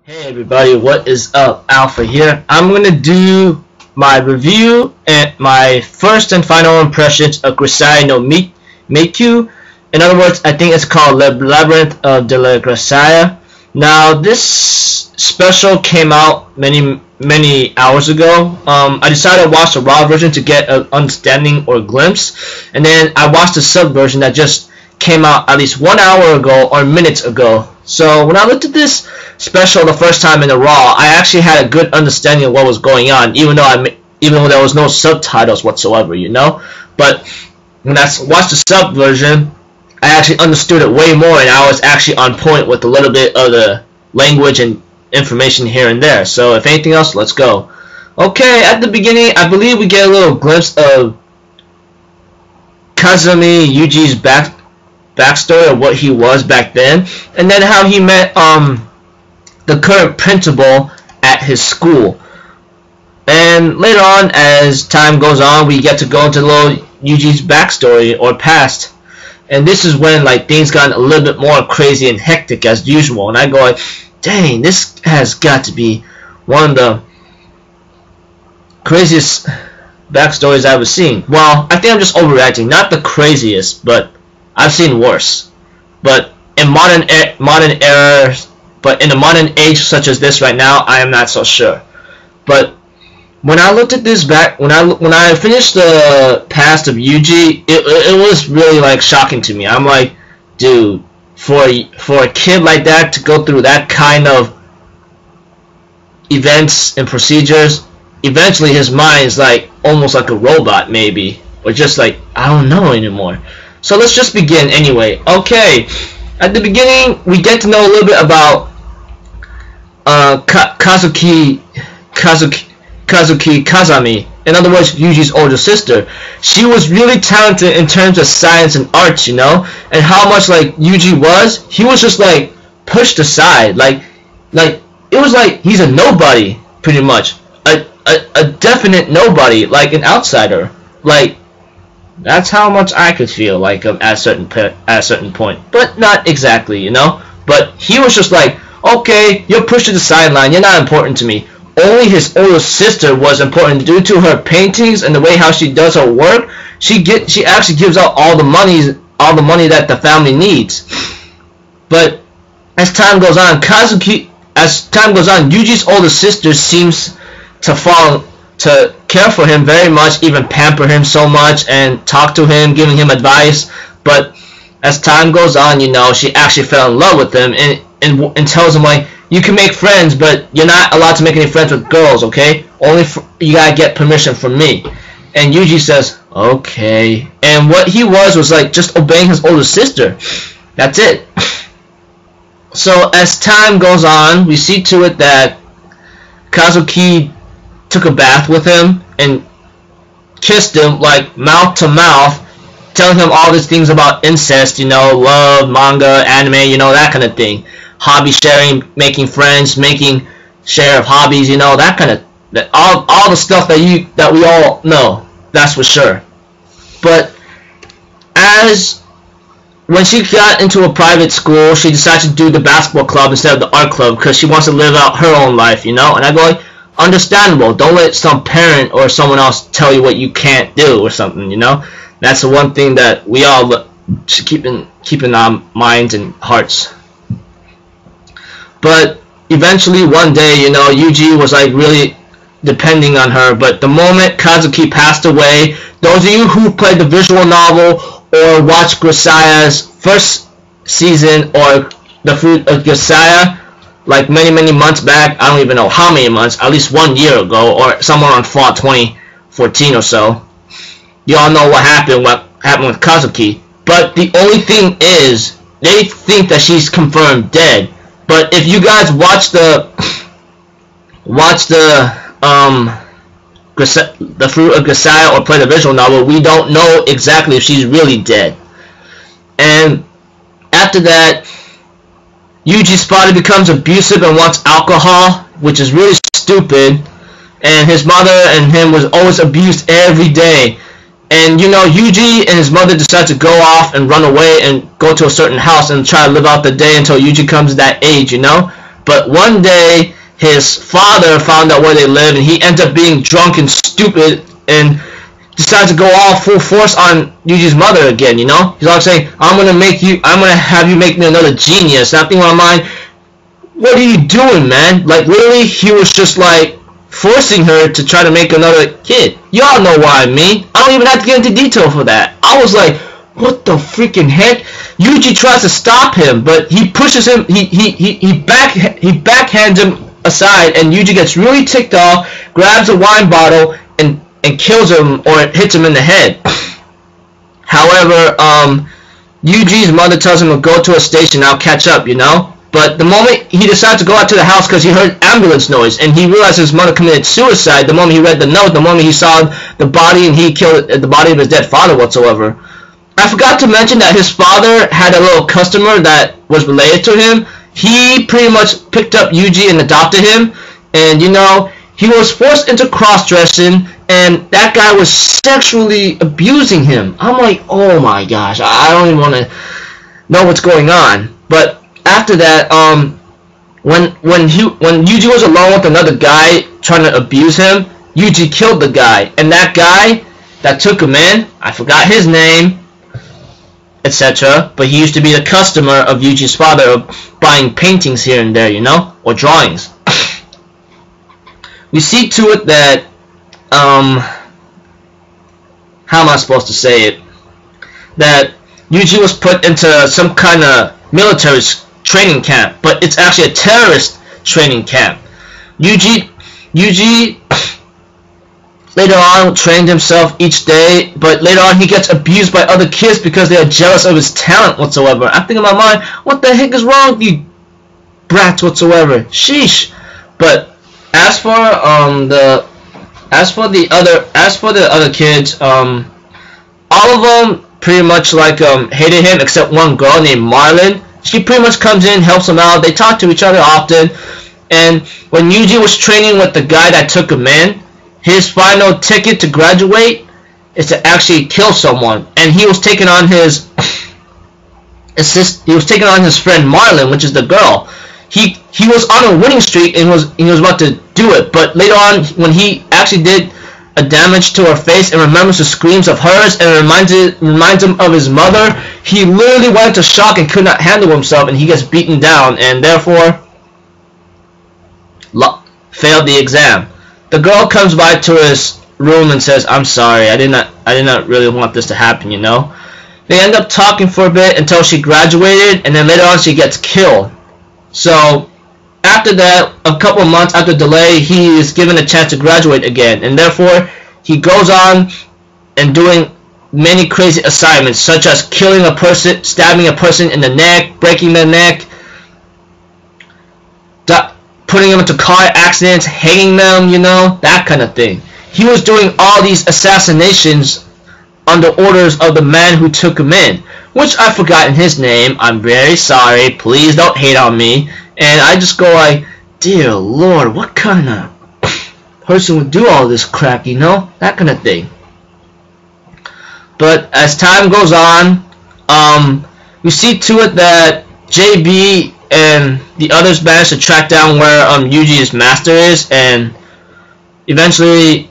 Hey everybody, what is up? Alpha here. I'm going to do my review and my first and final impressions of Grisaia no Meikyuu. In other words, I think it's called Labyrinth of de la Grisaia. Now, this special came out many hours ago. I decided to watch the raw version to get an understanding or glimpse, and then I watched the sub version that just came out at least 1 hour ago or minutes ago. So when I looked at this special the first time in the raw, I actually had a good understanding of what was going on, even though there was no subtitles whatsoever, you know. But when I watched the sub version, I actually understood it way more, and I was actually on point with a little bit of the language and information here and there. So if anything else, let's go. Okay, at the beginning, I believe we get a little glimpse of Kazumi Yuji's backstory of what he was back then, and then how he met the current principal at his school. And later on, as time goes on, we get to go into little Yuji's backstory or past, and this is when like things got a little bit more crazy and hectic as usual. And I go like, dang, this has got to be one of the craziest backstories I've ever seen. Well, I think I'm just overreacting. Not the craziest, but I've seen worse. But in modern eras, but in a modern age such as this right now, I am not so sure. But when I looked at this back, when I finished the past of Yuji, it was really like shocking to me. I'm like, dude, for a kid like that to go through that kind of events and procedures, eventually his mind is like almost like a robot, maybe, or just like I don't know anymore. So let's just begin anyway. Okay, at the beginning we get to know a little bit about Kazami. In other words, Yuji's older sister. She was really talented in terms of science and arts, you know, and how much like Yuji was, he was just like pushed aside, like it was like he's a nobody, pretty much, a definite nobody, like an outsider. Like that's how much I could feel like him at a certain point, but not exactly, you know. But he was just like, okay, you're pushed to the sideline, you're not important to me. Only his older sister was important due to her paintings and the way how she does her work. She actually gives out all the money that the family needs. But as time goes on, Yuji's older sister seems to care for him very much, even pamper him so much and talk to him, giving him advice. But as time goes on, you know, she actually fell in love with him and tells him like, you can make friends, but you're not allowed to make any friends with girls, okay? You gotta get permission from me. And Yuji says, okay. And what he was like just obeying his older sister. That's it. So as time goes on, we see to it that Kazuki took a bath with him and kissed him like mouth to mouth, telling him all these things about incest, you know, love, manga, anime, you know, that kind of thing. Hobby sharing, making friends, share of hobbies, you know, that kind of all the stuff that we all know, that's for sure. But when she got into a private school, she decided to do the basketball club instead of the art club because she wants to live out her own life, you know. And I go like, understandable. Don't let some parent or someone else tell you what you can't do or something, you know. That's the one thing that we all should keep in our minds and hearts. But eventually one day, you know, Yuji was like really depending on her. But the moment Kazuki passed away, those of you who played the visual novel or watched Grisaia's first season or The Fruit of Grisaia, like many months back, I don't even know how many months, at least 1 year ago or somewhere on fall 2014 or so, you all know what happened with Kazuki. But the only thing is, they think that she's confirmed dead. But if you guys watch the Fruit of Grisaia or play the visual novel, we don't know exactly if she's really dead. And after that, Yuji's father becomes abusive and wants alcohol, which is really stupid. And his mother and him was always abused every day. And you know, Yuji and his mother decide to go off and run away and go to a certain house and try to live out the day until Yuji comes to that age, you know. But one day, his father found out where they live, and he ends up being drunk and stupid, and decides to go all full force on Yuji's mother again, you know? He's always saying, I'm gonna have you make me another genius. And I'm thinking in my mind, what are you doing, man? Like, literally, he was just, like, forcing her to try to make another kid. Y'all know what I mean. I don't even have to get into detail for that. I was like, what the freaking heck? Yuji tries to stop him, but he pushes him, he backhands him aside, and Yuji gets really ticked off, grabs a wine bottle, and kills him or hits him in the head. However, Yuji's mother tells him to go to a station, I'll catch up, you know? But the moment he decides to go out to the house because he heard ambulance noise, and he realized his mother committed suicide the moment he read the note, the moment he saw the body and he killed the body of his dead father whatsoever. I forgot to mention that his father had a little customer that was related to him. He pretty much picked up Yuji and adopted him, and you know, he was forced into cross-dressing, and that guy was sexually abusing him. I'm like, oh my gosh, I don't even want to know what's going on. But after that, when Yuji was alone with another guy trying to abuse him, Yuji killed the guy, and that guy that took him in, I forgot his name, etc., but he used to be the customer of Yuji's father, of buying paintings here and there, you know, or drawings. We see to it that, how am I supposed to say it, that Yuji was put into some kind of military training camp, but it's actually a terrorist training camp. Yuji later on trained himself each day, but later on he gets abused by other kids because they are jealous of his talent whatsoever. I'm thinking in my mind, what the heck is wrong with you brats whatsoever? Sheesh. But as for the other kids, all of them pretty much like hated him except one girl named Marlin. She pretty much comes in, helps him out. They talk to each other often. And when Yuji was training with the guy that took him in, his final ticket to graduate is to actually kill someone. And he was taking on his friend Marlin, which is the girl. He was on a winning streak and he was about to do it, but later on when he actually did a damage to her face and remembers the screams of hers and reminds him of his mother, he literally went into shock and could not handle himself, and he gets beaten down and therefore failed the exam. The girl comes by to his room and says, I'm sorry, I did not really want this to happen, you know. They end up talking for a bit until she graduated, and then later on she gets killed. So after that, a couple of months after delay, he is given a chance to graduate again, and therefore he goes on and doing many crazy assignments, such as killing a person, stabbing a person in the neck, breaking their neck, putting them into car accidents, hanging them, you know, that kind of thing. He was doing all these assassinations under orders of the man who took him in, which I've forgotten his name. I'm very sorry. Please don't hate on me. And I just go like, dear Lord, what kind of person would do all this crap, you know? That kind of thing. But as time goes on, we see to it that JB and the others manage to track down where Yuji's master is and eventually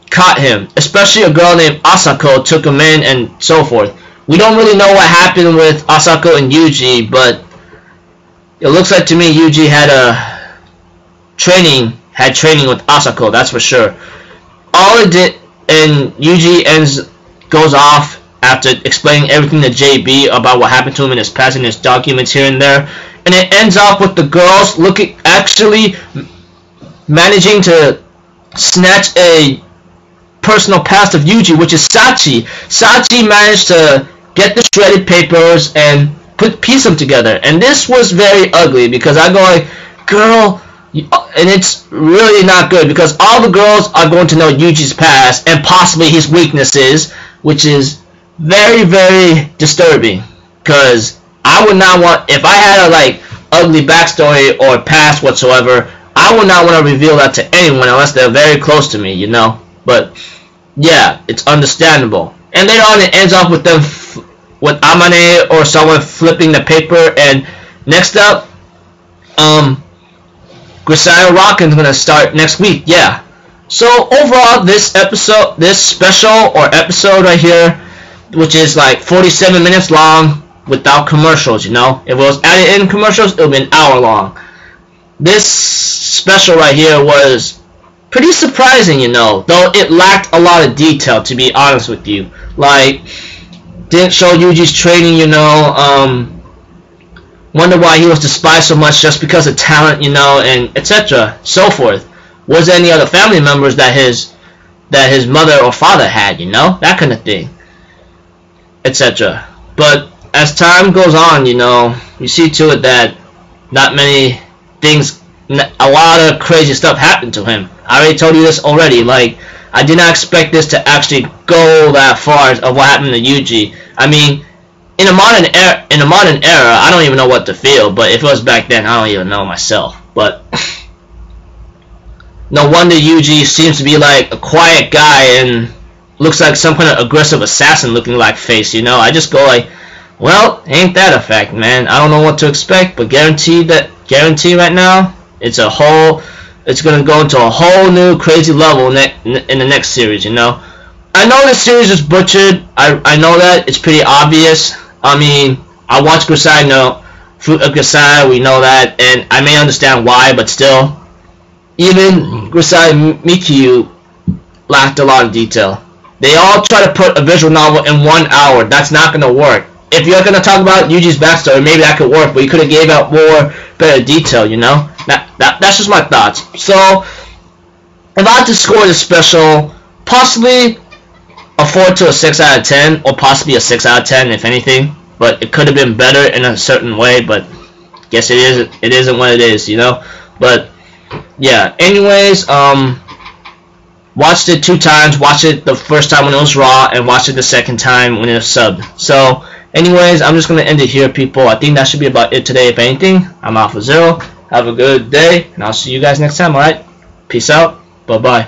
caught him. Especially a girl named Asako took him in and so forth. We don't really know what happened with Asako and Yuji, but it looks like to me Yuji had training with Asako, that's for sure. All it did, and Yuji goes off after explaining everything to JB about what happened to him in his past and his documents here and there, and it ends off with the girls actually managing to snatch a personal past of Yuji, which is Sachi. Sachi managed to get the shredded papers and piece them together, and this was very ugly because I go like, girl, and it's really not good because all the girls are going to know Yuji's past and possibly his weaknesses, which is very, very disturbing. Because I would not want, if I had a like ugly backstory or past whatsoever, I would not want to reveal that to anyone unless they're very close to me, you know. But yeah, it's understandable. And later on, it ends off with them, with Amane or someone flipping the paper. And next up, Grisaia Rockin's gonna start next week. Yeah. So overall, this special right here, which is like 47 minutes long without commercials, you know. If it was added in commercials, it would be an hour long. This special right here was pretty surprising, you know, though it lacked a lot of detail, to be honest with you. Like, didn't show Yuji's training, you know, wonder why he was despised so much just because of talent, you know, and etc. so forth. Was there any other family members that his mother or father had, you know, that kind of thing, etc. But as time goes on, you know, you see to it that not many things, a lot of crazy stuff happened to him. I already told you this already. Like, I did not expect this to actually go that far of what happened to Yuji. I mean, in a modern era, I don't even know what to feel. But if it was back then, I don't even know myself. But no wonder Yuji seems to be like a quiet guy and looks like some kind of aggressive assassin looking like face, you know. I just go like, well, ain't that a fact, man? I don't know what to expect, but guarantee right now, it's gonna go into a whole new crazy level in the next series, you know. I know the series is butchered. I know that it's pretty obvious. I mean, I watched Grisaia, no, Fruit of Grisaia, we know that, and I may understand why, but still, even Grisaia Meikyuu lacked a lot of detail. They all try to put a visual novel in 1 hour. That's not gonna work. If you're gonna talk about Yuji's backstory, maybe that could work, but you could have gave out more better detail, you know. That's just my thoughts. So, if I had to score this special, possibly a 4 to a 6 out of 10, or possibly a 6 out of 10, if anything. But it could have been better in a certain way, but I guess it isn't what it is, you know. But yeah, anyways, watched it 2 times. Watched it the first time when it was raw, and watched it the second time when it was subbed. So, anyways, I'm just gonna end it here, people. I think that should be about it today. If anything, I'm Alpha Zero. Have a good day, and I'll see you guys next time. Alright, peace out. Bye bye.